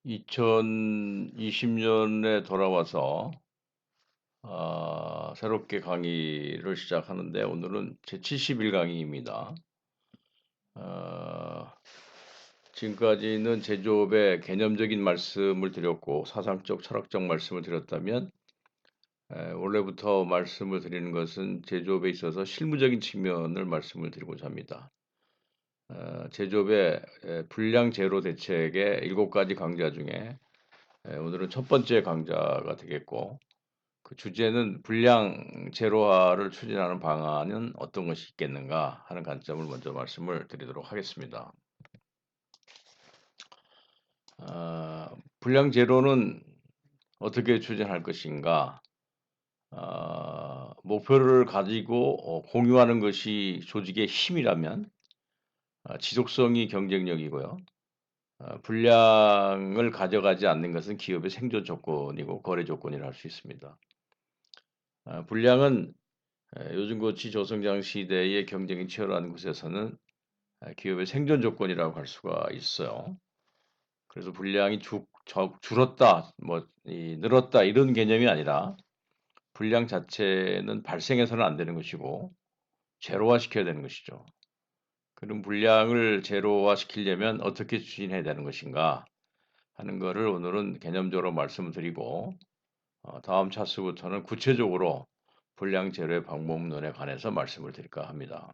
2020년에 돌아와서 새롭게 강의를 시작하는데 오늘은 제 70일 강의입니다. 어, 지금까지는 제조업의 개념적인 말씀을 드렸고 사상적, 철학적 말씀을 드렸다면 원래부터 말씀을 드리는 것은 제조업에 있어서 실무적인 측면을 말씀을 드리고자 합니다. 제조업의 불량 제로 대책의 7가지 강좌 중에 오늘은 첫 번째 강좌가 되겠고 그 주제는 불량 제로화를 추진하는 방안은 어떤 것이 있겠는가 하는 관점을 먼저 말씀을 드리도록 하겠습니다. 불량 제로는 어떻게 추진할 것인가? 목표를 가지고 공유하는 것이 조직의 힘이라면 지속성이 경쟁력이고요. 불량을 가져가지 않는 것은 기업의 생존 조건이고 거래 조건이라 할 수 있습니다. 불량은 요즘같이 저성장 시대의 경쟁이 치열한 곳에서는 기업의 생존 조건이라고 할 수가 있어요. 그래서 불량이 줄었다, 늘었다 이런 개념이 아니라 불량 자체는 발생해서는 안 되는 것이고 제로화 시켜야 되는 것이죠. 그럼 불량을 제로화 시키려면 어떻게 추진해야 되는 것인가 하는 것을 오늘은 개념적으로 말씀을 드리고 다음 차수부터는 구체적으로 불량 제로의 방법론에 관해서 말씀을 드릴까 합니다.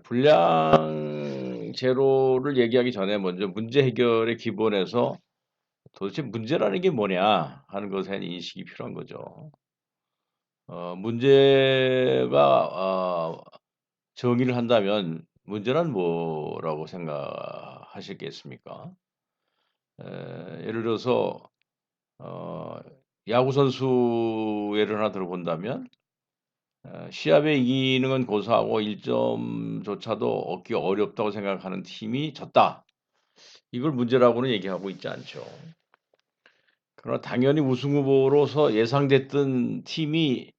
불량 제로를 얘기하기 전에 먼저 문제 해결의 기본에서 도대체 문제라는 게 뭐냐 하는 것에 대한 인식이 필요한 거죠. 문제가 정의를 한다면 문제란 뭐라고 생각하시겠습니까? 예를 들어서 야구 선수 예를 하나 들어본다면 시합에 이기는 건 고사하고 1점조차도 얻기 어렵다고 생각하는 팀이 졌다. 이걸 문제라고는 얘기하고 있지 않죠. 그러나 당연히 우승 후보로서 예상됐던 팀이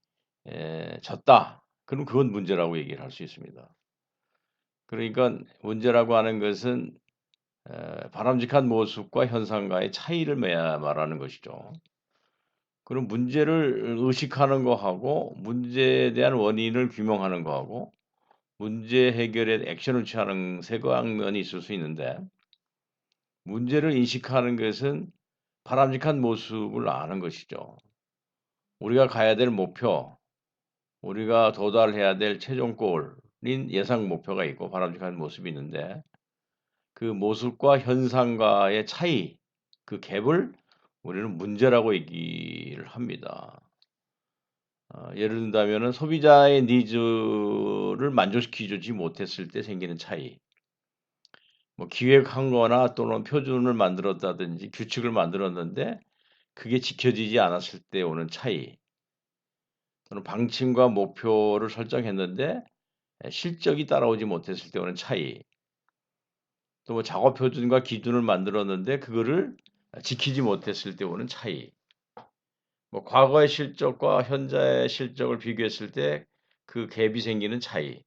졌다. 그럼 그건 문제라고 얘기를 할 수 있습니다. 그러니까 문제라고 하는 것은 바람직한 모습과 현상과의 차이를 말하는 것이죠. 그럼 문제를 의식하는 거하고 문제에 대한 원인을 규명하는 거하고 문제 해결에 액션을 취하는 세 방면이 있을 수 있는데 문제를 인식하는 것은 바람직한 모습을 아는 것이죠. 우리가 가야 될 목표, 우리가 도달해야 될 최종 골인 예상 목표가 있고 바람직한 모습이 있는데 그 모습과 현상과의 차이, 그 갭을 우리는 문제라고 얘기를 합니다. 예를 든다면 소비자의 니즈를 만족시키지 못했을 때 생기는 차이, 기획한 거나 또는 표준을 만들었다든지 규칙을 만들었는데 그게 지켜지지 않았을 때 오는 차이, 또는 방침과 목표를 설정했는데 실적이 따라오지 못했을 때 오는 차이, 또 작업 표준과 기준을 만들었는데 그거를 지키지 못했을 때 오는 차이, 과거의 실적과 현재의 실적을 비교했을 때 그 갭이 생기는 차이,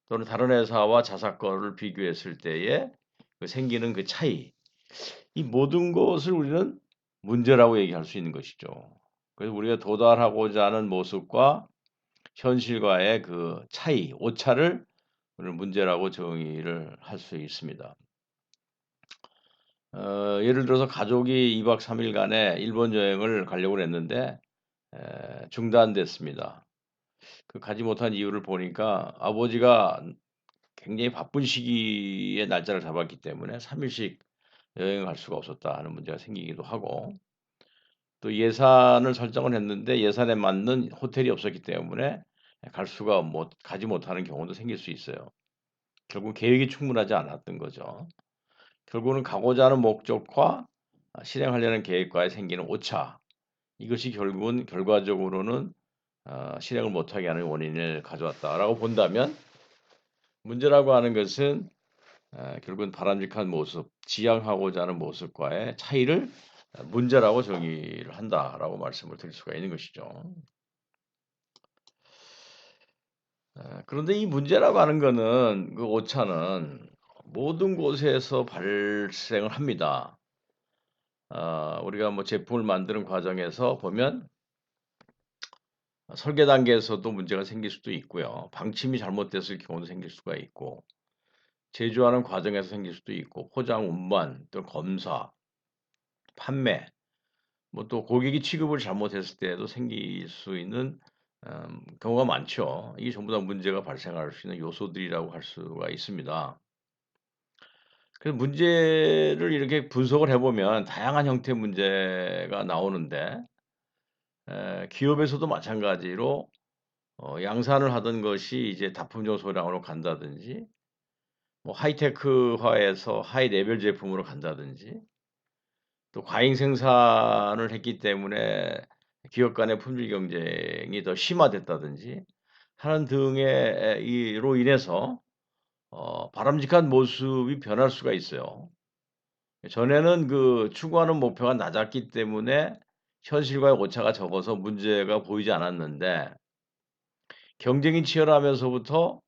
또는 다른 회사와 자사건을 비교했을 때에 생기는 그 차이, 이 모든 것을 우리는 문제라고 얘기할 수 있는 것이죠. 그래서 우리가 도달하고자 하는 모습과 현실과의 그 차이, 오차를 오늘 문제라고 정의를 할 수 있습니다. 예를 들어서 가족이 2박 3일간의 일본 여행을 가려고 했는데 중단됐습니다. 그 가지 못한 이유를 보니까 아버지가 굉장히 바쁜 시기에 날짜를 잡았기 때문에 3일씩 여행을 갈 수가 없었다 하는 문제가 생기기도 하고 또 예산을 설정을 했는데 예산에 맞는 호텔이 없었기 때문에 가지 못하는 경우도 생길 수 있어요. 결국 계획이 충분하지 않았던 거죠. 결국은 가고자 하는 목적과 실행하려는 계획과에 생기는 오차, 이것이 결국은 결과적으로는 실행을 못하게 하는 원인을 가져왔다라고 본다면 문제라고 하는 것은 결국은 바람직한 모습, 지향하고자 하는 모습과의 차이를 문제라고 정의를 한다라고 말씀을 드릴 수가 있는 것이죠. 그런데 이 문제라고 하는 거는 그 오차는 모든 곳에서 발생을 합니다. 우리가 뭐 제품을 만드는 과정에서 보면 설계 단계에서도 문제가 생길 수도 있고요. 방침이 잘못됐을 경우도 생길 수가 있고, 제조하는 과정에서 생길 수도 있고, 포장, 운반, 또 검사, 판매, 뭐 또 고객이 취급을 잘못했을 때에도 생길 수 있는 경우가 많죠. 이게 전부 다 문제가 발생할 수 있는 요소들이라고 할 수가 있습니다. 그래서 문제를 이렇게 분석을 해보면 다양한 형태의 문제가 나오는데, 기업에서도 마찬가지로 양산을 하던 것이 이제 다품종 소량으로 간다든지, 뭐 하이테크화해서 하이 레벨 제품으로 간다든지, 또 과잉 생산을 했기 때문에 기업 간의 품질 경쟁이 더 심화됐다든지 하는 등의 이로 인해서 바람직한 모습이 변할 수가 있어요. 전에는 그 추구하는 목표가 낮았기 때문에 현실과의 오차가 적어서 문제가 보이지 않았는데, 경쟁이 치열하면서부터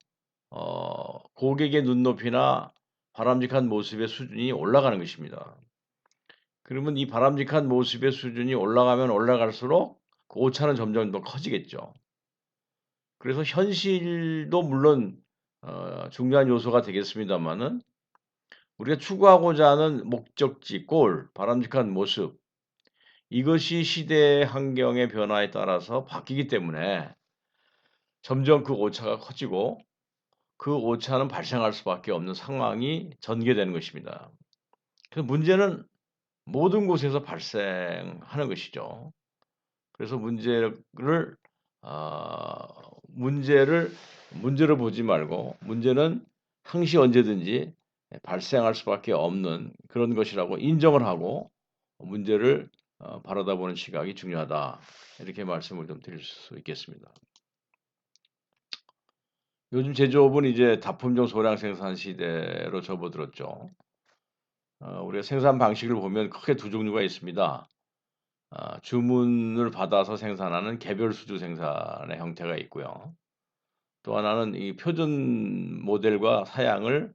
고객의 눈높이나 바람직한 모습의 수준이 올라가는 것입니다. 그러면 이 바람직한 모습의 수준이 올라가면 올라갈수록 그 오차는 점점 더 커지겠죠. 그래서 현실도 물론 중요한 요소가 되겠습니다마는, 우리가 추구하고자 하는 목적지, 골, 바람직한 모습, 이것이 시대의 환경의 변화에 따라서 바뀌기 때문에 점점 그 오차가 커지고 그 오차는 발생할 수밖에 없는 상황이 전개되는 것입니다. 그래서 문제는 모든 곳에서 발생하는 것이죠. 그래서 아 문제를 문제로 보지 말고, 문제는 항시 언제든지 발생할 수밖에 없는 그런 것이라고 인정을 하고 문제를 바라다보는 시각이 중요하다. 이렇게 말씀을 좀 드릴 수 있겠습니다. 요즘 제조업은 이제 다품종 소량 생산 시대로 접어들었죠. 우리가 생산 방식을 보면 크게 두 종류가 있습니다. 주문을 받아서 생산하는 개별 수주 생산의 형태가 있고요. 또 하나는 이 표준 모델과 사양을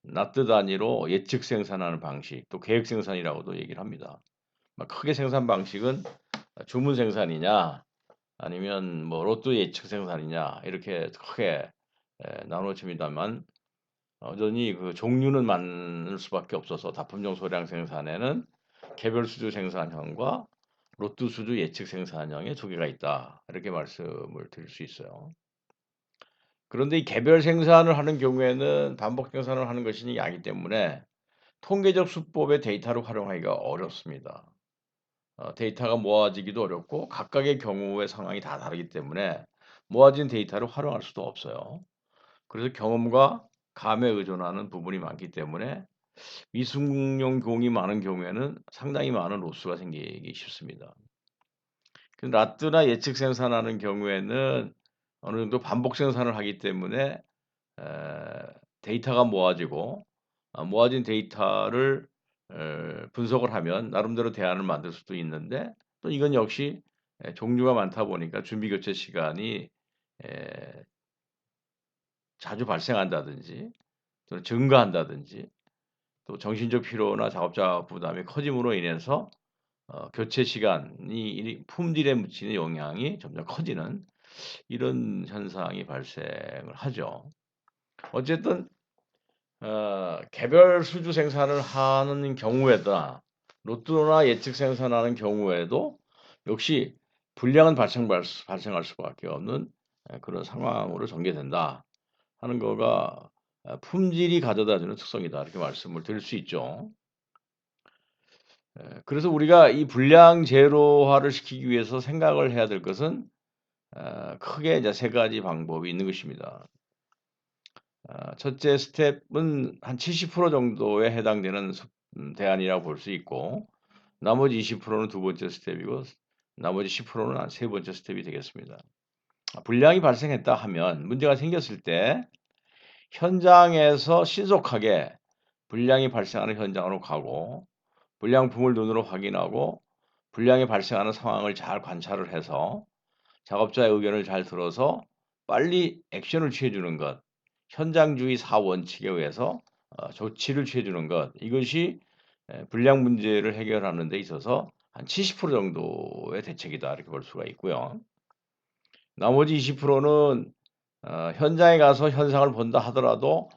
납트 단위로 예측 생산하는 방식, 또 계획 생산이라고도 얘기를 합니다. 크게 생산 방식은 주문 생산이냐, 아니면 뭐 로또 예측 생산이냐, 이렇게 크게 나눠집니다만, 여전히 그 종류는 많을 수밖에 없어서 다품종 소량 생산에는 개별 수주 생산형과 로또 수주 예측 생산형의 두 개가 있다. 이렇게 말씀을 드릴 수 있어요. 그런데 이 개별 생산을 하는 경우에는 반복 생산을 하는 것이 아니기 때문에 통계적 수법의 데이터를 활용하기가 어렵습니다. 데이터가 모아지기도 어렵고 각각의 경우의 상황이 다 다르기 때문에 모아진 데이터를 활용할 수도 없어요. 그래서 경험과 감에 의존하는 부분이 많기 때문에 미숙용공이 많은 경우에는 상당히 많은 로스가 생기기 쉽습니다. 그 라뜨나 예측 생산하는 경우에는 어느 정도 반복 생산을 하기 때문에 에, 데이터가 모아지고, 모아진 데이터를 분석을 하면 나름대로 대안을 만들 수도 있는데, 또 이건 역시 종류가 많다 보니까 준비 교체 시간이 에, 자주 발생한다든지 또는 증가한다든지, 또 정신적 피로나 작업자 부담이 커짐으로 인해서 교체 시간이 품질에 미치는 영향이 점점 커지는 이런 현상이 발생을 하죠. 어쨌든 개별 수주 생산을 하는 경우에다 로또나 예측 생산하는 경우에도 역시 불량은 발생할 수밖에 없는 그런 상황으로 전개된다 하는 거가 품질이 가져다주는 특성이다, 이렇게 말씀을 드릴 수 있죠. 그래서 우리가 이 불량 제로화를 시키기 위해서 생각을 해야 될 것은 크게 이제 세 가지 방법이 있는 것입니다. 첫째 스텝은 한 70% 정도에 해당되는 대안이라고 볼 수 있고, 나머지 20%는 두 번째 스텝이고, 나머지 10%는 한 세 번째 스텝이 되겠습니다. 불량이 발생했다 하면, 문제가 생겼을 때 현장에서 신속하게 불량이 발생하는 현장으로 가고, 불량품을 눈으로 확인하고 불량이 발생하는 상황을 잘 관찰을 해서 작업자의 의견을 잘 들어서 빨리 액션을 취해 주는 것, 현장주의 4원칙에 의해서 조치를 취해 주는 것, 이것이 불량 문제를 해결하는 데 있어서 한 70% 정도의 대책이다 이렇게 볼 수가 있고요. 나머지 20%는 현장에 가서 현상을 본다 하더라도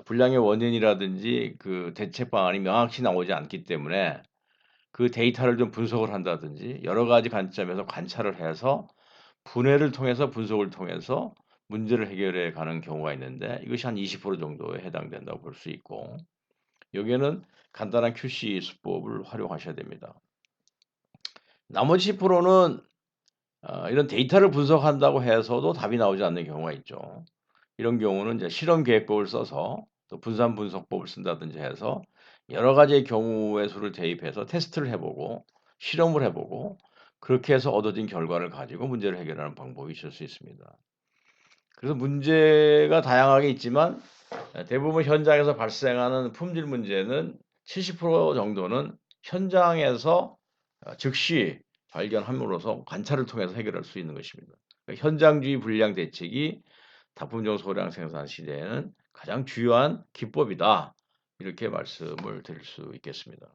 불량의 원인이라든지 그 대책 방안이 명확히 나오지 않기 때문에 그 데이터를 좀 분석을 한다든지 여러 가지 관점에서 관찰을 해서 분해를 통해서 분석을 통해서 문제를 해결해 가는 경우가 있는데 이것이 한 20% 정도에 해당된다고 볼 수 있고, 여기에는 간단한 QC 수법을 활용하셔야 됩니다. 나머지 10%는 이런 데이터를 분석한다고 해서도 답이 나오지 않는 경우가 있죠. 이런 경우는 이제 실험 계획법을 써서 또 분산 분석법을 쓴다든지 해서 여러 가지의 경우의 수를 대입해서 테스트를 해보고 실험을 해보고 그렇게 해서 얻어진 결과를 가지고 문제를 해결하는 방법이 있을 수 있습니다. 그래서 문제가 다양하게 있지만 대부분 현장에서 발생하는 품질 문제는 70% 정도는 현장에서 즉시 발견함으로써 관찰을 통해서 해결할 수 있는 것입니다. 그러니까 현장주의 불량 대책이 다품종 소량 생산 시대에는 가장 주요한 기법이다. 이렇게 말씀을 드릴 수 있겠습니다.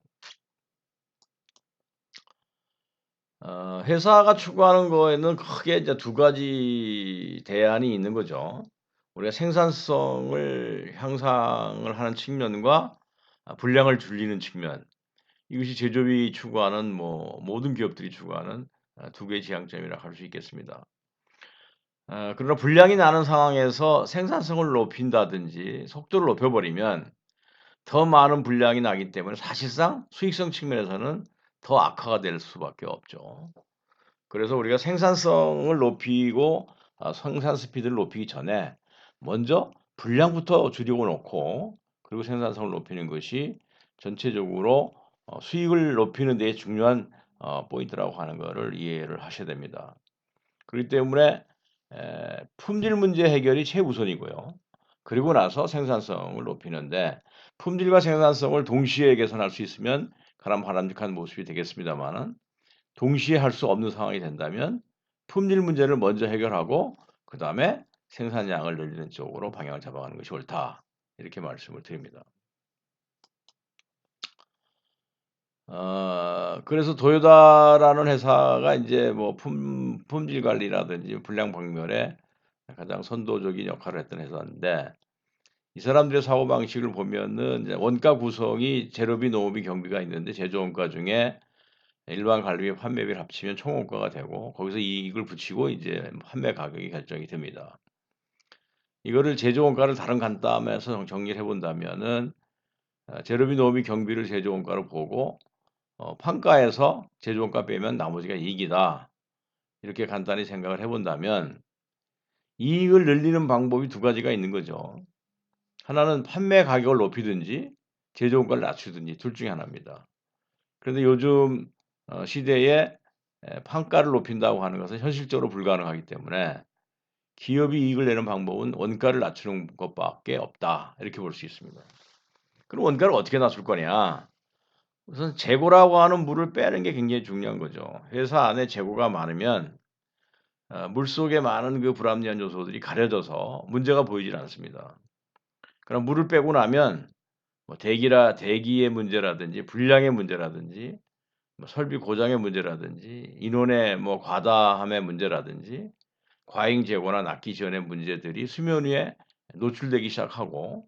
회사가 추구하는 거에는 크게 이제 두 가지 대안이 있는 거죠. 우리가 생산성을 향상을 하는 측면과 불량을 줄이는 측면. 이것이 제조업이 추구하는 모든 기업들이 추구하는 두 개의 지향점이라 할 수 있겠습니다. 그러나 불량이 나는 상황에서 생산성을 높인다든지 속도를 높여버리면 더 많은 불량이 나기 때문에 사실상 수익성 측면에서는 더 악화가 될 수밖에 없죠. 그래서 우리가 생산성을 높이고 생산 스피드를 높이기 전에 먼저 분량부터 줄이고 놓고 그리고 생산성을 높이는 것이 전체적으로 수익을 높이는 데 중요한 포인트라고 하는 것을 이해를 하셔야 됩니다. 그렇기 때문에 품질 문제 해결이 최우선이고요. 그리고 나서 생산성을 높이는데 품질과 생산성을 동시에 개선할 수 있으면 가장 바람직한 모습이 되겠습니다만은 동시에 할 수 없는 상황이 된다면 품질 문제를 먼저 해결하고 그다음에 생산량을 늘리는 쪽으로 방향을 잡아가는 것이 옳다. 이렇게 말씀을 드립니다. 그래서 도요다라는 회사가 이제 뭐 품질 관리라든지 불량 박멸에 가장 선도적인 역할을 했던 회사인데 이 사람들의 사고방식을 보면은 이제 원가 구성이 재료비, 노무비, 경비가 있는데 제조 원가 중에 일반 관리비, 판매비를 합치면 총 원가가 되고 거기서 이익을 붙이고 이제 판매 가격이 결정이 됩니다. 이거를 제조 원가를 다른 간담회에서 정리를 해 본다면은 재료비, 노무비, 경비를 제조 원가로 보고 판가에서 제조 원가 빼면 나머지가 이익이다. 이렇게 간단히 생각을 해 본다면 이익을 늘리는 방법이 두 가지가 있는 거죠. 하나는 판매 가격을 높이든지 제조 원가를 낮추든지 둘 중에 하나입니다. 그런데 요즘 시대에 판가를 높인다고 하는 것은 현실적으로 불가능하기 때문에 기업이 이익을 내는 방법은 원가를 낮추는 것밖에 없다. 이렇게 볼 수 있습니다. 그럼 원가를 어떻게 낮출 거냐? 우선 재고라고 하는 물을 빼는 게 굉장히 중요한 거죠. 회사 안에 재고가 많으면 물속에 많은 그 불합리한 요소들이 가려져서 문제가 보이질 않습니다. 그럼 물을 빼고 나면 뭐 대기의 문제라든지 불량의 문제라든지 뭐 설비 고장의 문제라든지 인원의 과다함의 문제라든지 과잉 재고나 납기 지원의 문제들이 수면 위에 노출되기 시작하고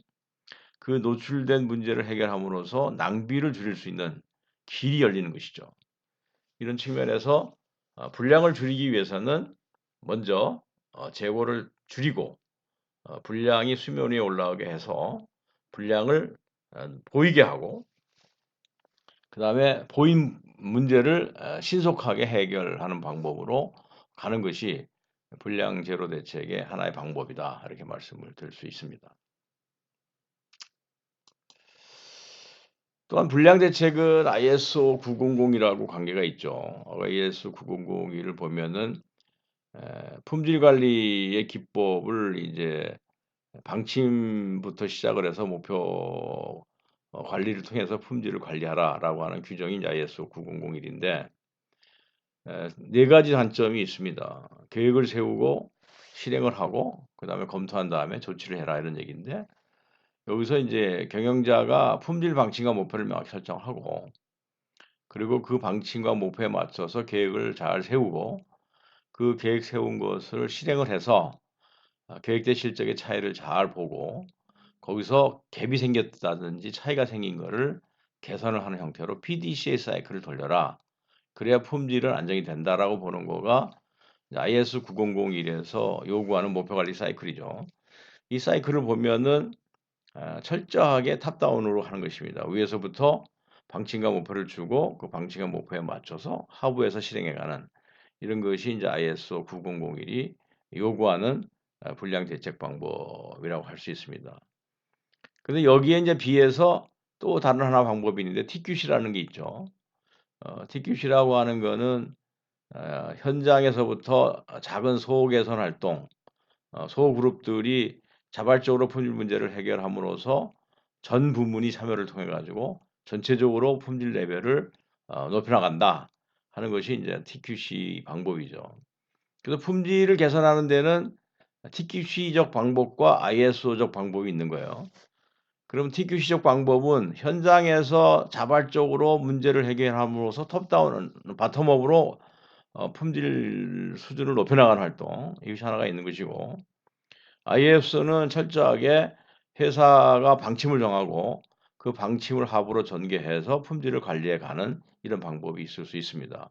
그 노출된 문제를 해결함으로써 낭비를 줄일 수 있는 길이 열리는 것이죠. 이런 측면에서 불량을 줄이기 위해서는 먼저 재고를 줄이고 불량이 수면 위에 올라오게 해서 불량을 보이게 하고 그다음에 보인 문제를 신속하게 해결하는 방법으로 가는 것이 불량 제로 대책의 하나의 방법이다. 이렇게 말씀을 드릴 수 있습니다. 또한 불량 대책은 ISO 900이라고 관계가 있죠. ISO 9001을 보면은 품질 관리의 기법을 이제 방침부터 시작을 해서 목표 관리를 통해서 품질을 관리하라라고 하는 규정이 ISO 9001인데 네 가지 관점이 있습니다. 계획을 세우고 실행을 하고 그다음에 검토한 다음에 조치를 해라 이런 얘기인데 여기서 인제 경영자가 품질 방침과 목표를 명확히 설정하고, 그리고 그 방침과 목표에 맞춰서 계획을 잘 세우고, 그 계획 세운 것을 실행을 해서 계획된 실적의 차이를 잘 보고, 거기서 갭이 생겼다든지 차이가 생긴 거를 개선을 하는 형태로 PDCA 사이클을 돌려라. 그래야 품질은 안정이 된다라고 보는 거가 IS 9001에서 요구하는 목표 관리 사이클이죠. 이 사이클을 보면은 철저하게 탑다운으로 하는 것입니다. 위에서부터 방침과 목표를 주고 그 방침과 목표에 맞춰서 하부에서 실행해 가는, 이런 것이 이제 ISO 9001이 요구하는 불량 대책 방법이라고 할 수 있습니다. 근데 여기에 이제 비해서 또 다른 하나 방법이 있는데 TQC라는 게 있죠. TQC라고 하는 거는 현장에서부터 작은 소개선 활동, 소그룹들이 자발적으로 품질 문제를 해결함으로써 전 부문이 참여를 통해 가지고 전체적으로 품질 레벨을 높여 나간다 하는 것이 이제 TQC 방법이죠. 그래서 품질을 개선하는 데는 TQC적 방법과 ISO적 방법이 있는 거예요. 그럼 TQC적 방법은 현장에서 자발적으로 문제를 해결함으로써 톱다운 바텀업으로 품질 수준을 높여 나가는 활동, 이것이 하나가 있는 것이고, IS는 철저하게 회사가 방침을 정하고 그 방침을 하부로 전개해서 품질을 관리해 가는 이런 방법이 있을 수 있습니다.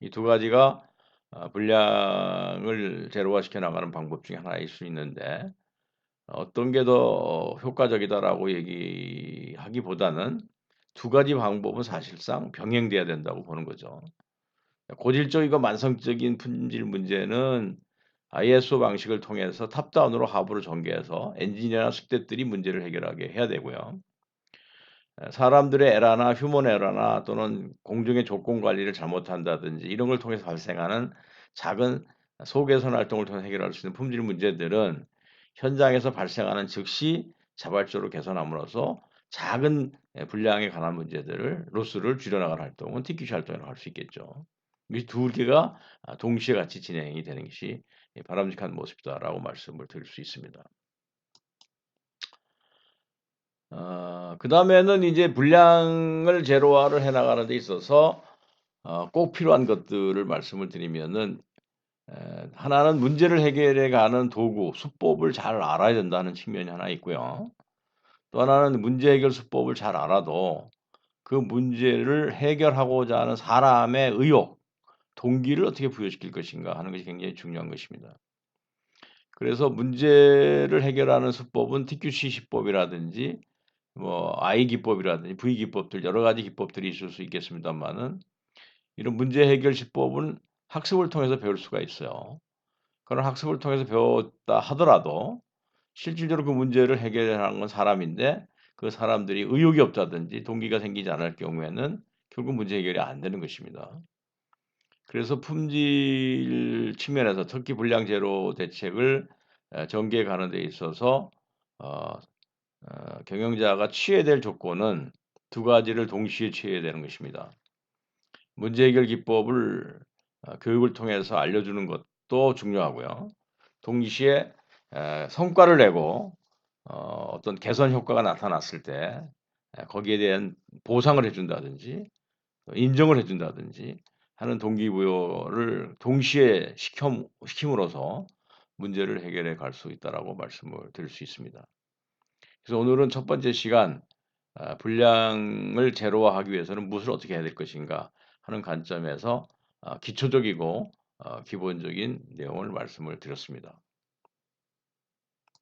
이 두 가지가 불량을 제로화시켜 나가는 방법 중에 하나일 수 있는데, 어떤 게 더 효과적이다라고 얘기하기보다는 두 가지 방법은 사실상 병행돼야 된다고 보는 거죠. 고질적이고 만성적인 품질 문제는 ISO 방식을 통해서 탑다운으로 하부로 전개해서 엔지니어나 숙대들이 문제를 해결하게 해야 되고요. 사람들의 에러나 휴먼 에러나 또는 공정의 조건 관리를 잘못한다든지 이런 걸 통해서 발생하는 작은 소개선 활동을 통해서 해결할 수 있는 품질 문제들은 현장에서 발생하는 즉시 자발적으로 개선함으로써 작은 불량에 관한 문제들을 로스를 줄여나가는 활동은 TQC 활동이라고 할 수 있겠죠. 이 두 개가 동시에 같이 진행이 되는 것이 바람직한 모습이다라고 말씀을 드릴 수 있습니다. 그다음에는 이제 불량을 제로화를 해 나가는 데 있어서 꼭 필요한 것들을 말씀을 드리면은, 하나는 문제를 해결해 가는 도구, 수법을 잘 알아야 된다는 측면이 하나 있고요. 또 하나는 문제 해결 수법을 잘 알아도 그 문제를 해결하고자 하는 사람의 의욕, 동기를 어떻게 부여시킬 것인가 하는 것이 굉장히 중요한 것입니다. 그래서 문제를 해결하는 수법은 TQC 시법이라든지 뭐 I 기법이라든지 V 기법들 여러 가지 기법들이 있을 수 있겠습니다마는, 이런 문제 해결 시법은 학습을 통해서 배울 수가 있어요. 그런 학습을 통해서 배웠다 하더라도 실질적으로 그 문제를 해결하는 건 사람인데, 그 사람들이 의욕이 없다든지 동기가 생기지 않을 경우에는 결국 문제 해결이 안 되는 것입니다. 그래서 품질 측면에서 특히 불량 제로 대책을 전개해 가는 데 있어서 어 경영자가 취해야 될 조건은 두 가지를 동시에 취해야 되는 것입니다. 문제 해결 기법을 교육을 통해서 알려주는 것도 중요하고요. 동시에 성과를 내고 어떤 개선 효과가 나타났을 때 거기에 대한 보상을 해 준다든지 인정을 해 준다든지 하는 동기부여를 동시에 시킴으로써 문제를 해결해 갈 수 있다라고 말씀을 드릴 수 있습니다. 그래서 오늘은 첫 번째 시간 불량을 제로화하기 위해서는 무엇을 어떻게 해야 될 것인가 하는 관점에서 기초적이고 기본적인 내용을 말씀을 드렸습니다.